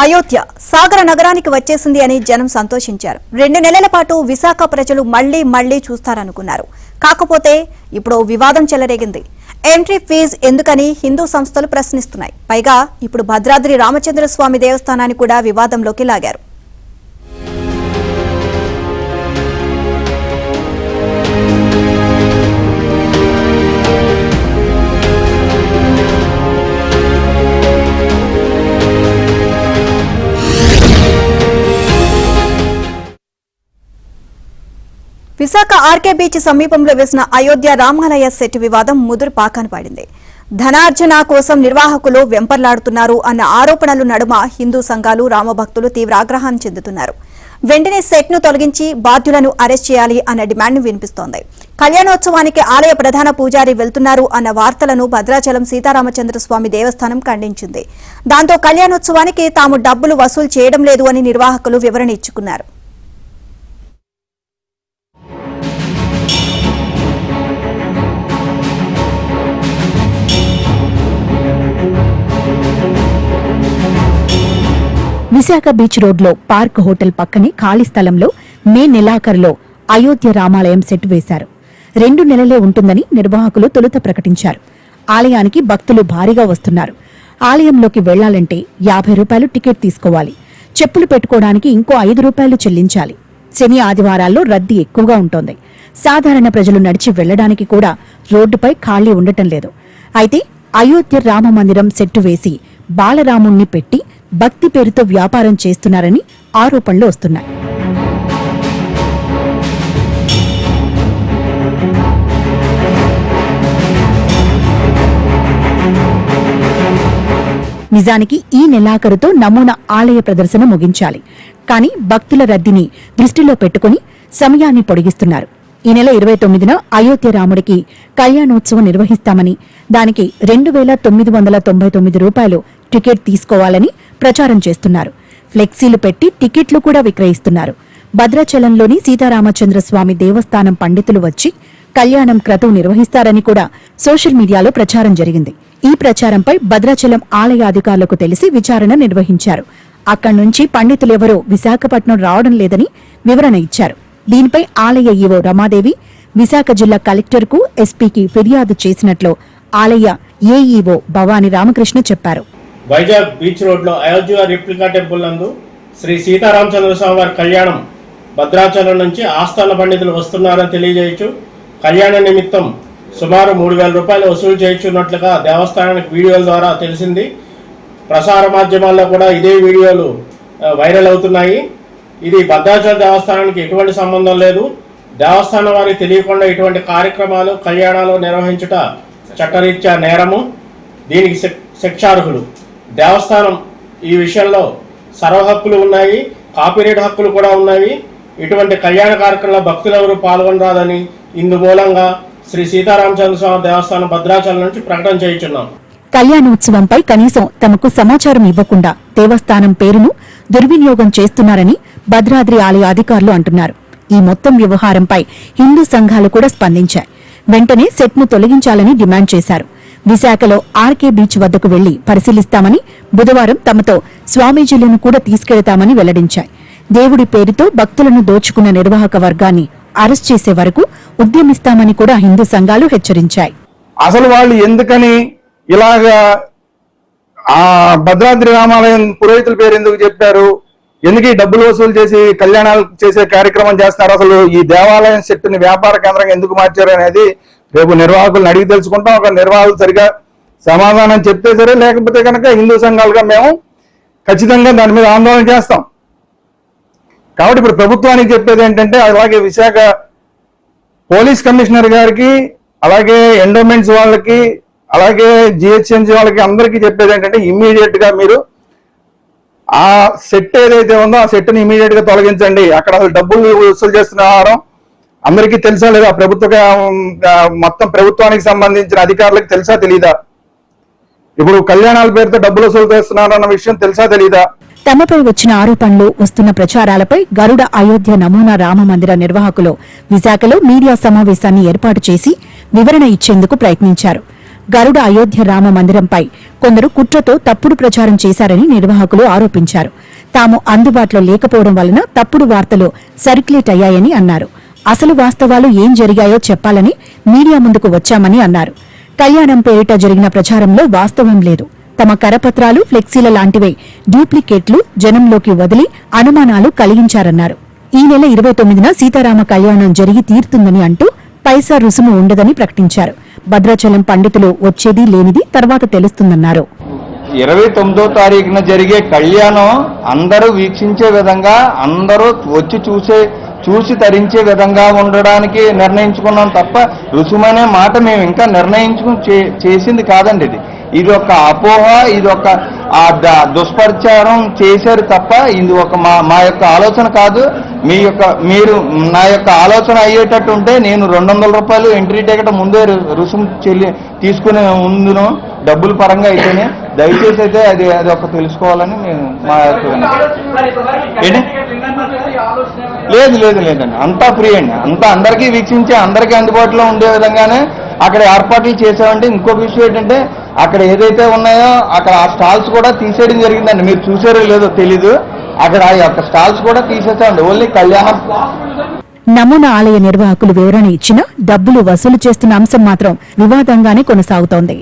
అయోధ్య సాగర నగరానికి వచ్చేసింది అని జనం సంతోషించారు. 2 నెలల పాటు విశాఖ ప్రజలు మళ్లీ చూస్తారనుకున్నారు. కాకపోతే ఇప్పుడు వివాదం చెలరేగింది. ఎంట్రీ ఫీజు ఎందుకని హిందూ సంస్థలు ప్రశ్నిస్తున్నాయి. పైగా ఇప్పుడు భద్రాద్రి రామచంద్రస్వామి దేవస్థానాన్ని కూడా వివాదంలోకి లాగారు. విశాఖ ఆర్కే బీచ్ సమీపంలో వేసిన అయోధ్య రామాలయ సెట్ వివాదం ముదురు పాకాన పడింది. ధనార్జన కోసం నిర్వాహకులు వెంపర్లాడుతున్నారు అన్న ఆరోపణలు నడుమ హిందూ సంఘాలు రామభక్తులు తీవ్ర ఆగ్రహాన్ని చెందుతున్నారు. వెంటనే సెట్ ను తొలగించి బాధ్యులను అరెస్ట్ చేయాలి అన్న డిమాండ్ వినిపిస్తోంది. కళ్యాణోత్సవానికి ఆలయ ప్రధాన పూజారి వెళ్తున్నారు అన్న వార్తలను భద్రాచలం సీతారామచంద్రస్వామి దేవస్థానం ఖండించింది. దాంతో కళ్యాణోత్సవానికి తాము డబ్బులు వసూలు చేయడం లేదు అని నిర్వాహకులు వివరణ ఇచ్చుకున్నారు. విశాఖ బీచ్ రోడ్లో పార్క్ హోటల్ పక్కనే ఖాళీ స్థలంలో మే నెలాఖరులో అయోధ్య రామాలయం సెట్ వేశారు. 2 నెలలే ఉంటుందని నిర్వాహకులు తొలుత ప్రకటించారు. ఆలయానికి భక్తులు భారీగా వస్తున్నారు. ఆలయంలోకి వెళ్లాలంటే 50 రూపాయలు టికెట్ తీసుకోవాలి. చెప్పులు పెట్టుకోవడానికి ఇంకో 5 రూపాయలు చెల్లించాలి. శని ఆదివారాల్లో రద్దీ ఎక్కువగా ఉంటోంది. సాధారణ ప్రజలు నడిచి వెళ్లడానికి కూడా రోడ్డుపై ఖాళీ ఉండటం లేదు. అయితే అయోధ్య రామ మందిరం సెట్టు వేసి బాలరాముణ్ణి పెట్టి భక్తి పేరుతో వ్యాపారం చేస్తున్నారని ఆరోపణలు వస్తున్నాయి. నిజానికి ఈ నెలాఖరుతో నమూనా ఆలయ ప్రదర్శన ముగించాలి. కానీ భక్తుల రద్దీని దృష్టిలో పెట్టుకుని సమయాన్ని పొడిగిస్తున్నారు. ఈ నెల 29న అయోధ్య రాముడికి కళ్యాణోత్సవం నిర్వహిస్తామని, దానికి 2,999 రూపాయలు టికెట్ తీసుకోవాలని ప్రచారం చేస్తున్నారు. ఫ్లెక్సీలు పెట్టి టికెట్లు కూడా విక్రయిస్తున్నారు. భద్రాచలంలోని సీతారామచంద్రస్వామి దేవస్థానం పండితులు వచ్చి కళ్యాణం క్రతువు నిర్వహిస్తారని కూడా సోషల్ మీడియాలో ప్రచారం జరిగింది. ఈ ప్రచారంపై భద్రాచలం ఆలయ అధికారులకు తెలిసి విచారణ నిర్వహించారు. అక్కడి నుంచి పండితులెవరూ విశాఖపట్నం రావడం లేదని వివరణ ఇచ్చారు. దీనిపై ఆలయ ఈవో రమాదేవి విశాఖ జిల్లా కలెక్టర్కు, ఎస్పీకి ఫిర్యాదు చేసినట్లు ఆలయ ఏఈఓ భవానీ రామకృష్ణ చెప్పారు. వైజాగ్ బీచ్ రోడ్లో అయోధ్య రిప్లికా టెంపుల్ నందు శ్రీ సీతారామచంద్రస్వామి వారి కళ్యాణం భద్రాచలం నుంచి ఆస్థాన పండితులు వస్తున్నారని తెలియజేయచ్చు. కళ్యాణ నిమిత్తం సుమారు 3,000 రూపాయలు వసూలు చేయించున్నట్లుగా దేవస్థానానికి వీడియోల ద్వారా తెలిసింది. ప్రసార మాధ్యమాల్లో కూడా ఇదే వీడియోలు వైరల్ అవుతున్నాయి. ఇది భద్రాచలం దేవస్థానానికి ఎటువంటి సంబంధం లేదు. దేవస్థానం వారికి తెలియకుండా ఇటువంటి కార్యక్రమాలు, కళ్యాణాలు నిర్వహించుట చట్టరీత్యా నేరము. దీనికి శిక్షార్హులు. దేవస్థానం ఈ విషయంలో సర్వ హక్కులు ఉన్నాయి, కాపీరైట్ హక్కులు కూడా ఉన్నాయి. ఇటువంటి కళ్యాణ కార్యక్రమంలో భక్తులెవరూ పాల్గొనరాదని ఇందు మూలంగా శ్రీ సీతారామచంద్రస్వామి దేవస్థానం భద్రాచలం నుంచి ప్రకటన చేయించున్నాం. కళ్యాణోత్సవంపై కనీసం తమకు సమాచారం ఇవ్వకుండా దేవస్థానం పేరును దుర్వినియోగం చేస్తున్నారని భద్రాద్రి ఆలయ అధికారులు అంటున్నారు. ఈ మొత్తం వ్యవహారంపై హిందూ సంఘాలు కూడా స్పందించాయి. వెంటనే సెట్ను తొలగించాలని డిమాండ్ చేశారు. విశాఖలో ఆర్కే బీచ్ వద్దకు వెళ్లి పరిశీలిస్తామని, బుధవారం తమతో స్వామీజీలను కూడా తీసుకెళతామని వెల్లడించాయి. దేవుడి పేరుతో భక్తులను దోచుకున్న నిర్వాహక వర్గాన్ని అరెస్ట్ చేసే వరకు ఉద్యమిస్తామని కూడా హిందూ సంఘాలు హెచ్చరించాయి. అసలు వాళ్ళు ఎందుకని ఇలాగా ఆ భద్రాద్రి రామాలయం పురోహితుల పేరు ఎందుకు చెప్పారు, ఎందుకు డబ్బులు వసూలు చేసి కళ్యాణాలు చేసే కార్యక్రమం చేస్తున్నారు, అసలు ఈ దేవాలయం సెట్టుని వ్యాపార కేంద్రంగా ఎందుకు మార్చారు అనేది రేపు నిర్వాహకులను అడిగి తెలుసుకుంటాం. ఒక నిర్వాహకులు సరిగా సమాధానం చెప్తే సరే, లేకపోతే కనుక హిందూ సంఘాలుగా మేము ఖచ్చితంగా దాని మీద ఆందోళన చేస్తాం. కాబట్టి ఇప్పుడు ప్రభుత్వానికి చెప్పేది ఏంటంటే, అలాగే విశాఖ పోలీస్ కమిషనర్ గారికి, అలాగే ఎండోమెంట్స్ వాళ్ళకి, అలాగే జిహెచ్ఎంసీ వాళ్ళకి అందరికీ చెప్పేది ఏంటంటే, ఇమ్మీడియట్ గా మీరు ఆ సెట్ ఏదైతే ఉందో ఆ సెట్ ని ఇమీడియట్ గా తొలగించండి. అక్కడ అసలు డబ్బులు వసూలు చేస్తున్న వ్యవహారం అందరికీ తెలుసా లేదా? మొత్తం ప్రభుత్వానికి సంబంధించిన అధికారులకు తెలుసా తెలీదా? ఇప్పుడు కళ్యాణాల పేరుతో డబ్బులు వసూలు చేస్తున్నారన్న విషయం తెలుసా తెలీదా? తమపై వచ్చిన ఆరోపణలు, వస్తున్న ప్రచారాలపై గరుడ అయోధ్య నమూనా రామ మందిర నిర్వాహకులు విశాఖలో మీడియా సమావేశాన్ని ఏర్పాటు చేసి వివరణ ఇచ్చేందుకు ప్రయత్నించారు. గరుడ అయోధ్య రామ మందిరంపై కొందరు కుట్రతో తప్పుడు ప్రచారం చేశారని నిర్వాహకులు ఆరోపించారు. తాము అందుబాటులో లేకపోవడం వలన తప్పుడు వార్తలు సర్క్యులేట్ అయ్యాయని అన్నారు. అసలు వాస్తవాలు ఏం జరిగాయో చెప్పాలని మీడియా ముందుకు వచ్చామని అన్నారు. కళ్యాణం పేరిట జరిగిన ప్రచారంలో వాస్తవం లేదు. తమ కరపత్రాలు, ఫ్లెక్సీల లాంటివే డూప్లికేట్లు జనంలోకి వదిలి అనుమానాలు కలిగించారన్నారు. ఈ నెల 29న సీతారామ కళ్యాణం జరిగి తీరుతుందని అంటూ పైసా రుసుము ఉండదని ప్రకటించారు. భద్రాచలం పండితులు వచ్చేది లేనిది తర్వాత తెలుస్తుందన్నారు. 29వ తారీఖున జరిగే కళ్యాణం అందరూ వీక్షించే విధంగా, అందరూ వచ్చి చూసి తరించే విధంగా ఉండడానికి నిర్ణయించుకున్నాం తప్ప రుసుమనే మాట మేము ఇంకా నిర్ణయించుకుని చేసింది కాదండి. ఇది ఒక అపోహ, ఇది ఒక దుష్ప్రచారం చేశారు తప్ప ఇది ఒక మా యొక్క ఆలోచన కాదు. మీరు నా యొక్క ఆలోచన అయ్యేటట్టు ఉంటే నేను 200 రూపాయలు ఎంట్రీ టికెట్ ముందే రుసుము తీసుకునే ముందును డబ్బుల పరంగా అయితేనే దయచేసి అయితే అది ఒక తెలుసుకోవాలని నేను మా లేదండి, అంతా ఫ్రీ అండి. అంతా అందరికీ వీక్షించే, అందరికీ అందుబాటులో ఉండే విధంగానే అక్కడ ఏర్పాట్లు చేసామంటే. ఇంకొక విషయం ఏంటంటే అక్కడ ఏదైతే ఉన్నాయో అక్కడ ఆ స్టాల్స్ కూడా తీసేయడం జరిగిందండి. మీరు చూసారో లేదో తెలీదు, అక్కడ ఆ యొక్క స్టాల్స్ కూడా తీసేసామండి. ఓన్లీ కళ్యాణం. నమూనా ఆలయ నిర్వాహకులు వివరణ ఇచ్చినా డబ్బులు వసూలు చేస్తున్న అంశం మాత్రం వివాదంగానే కొనసాగుతోంది.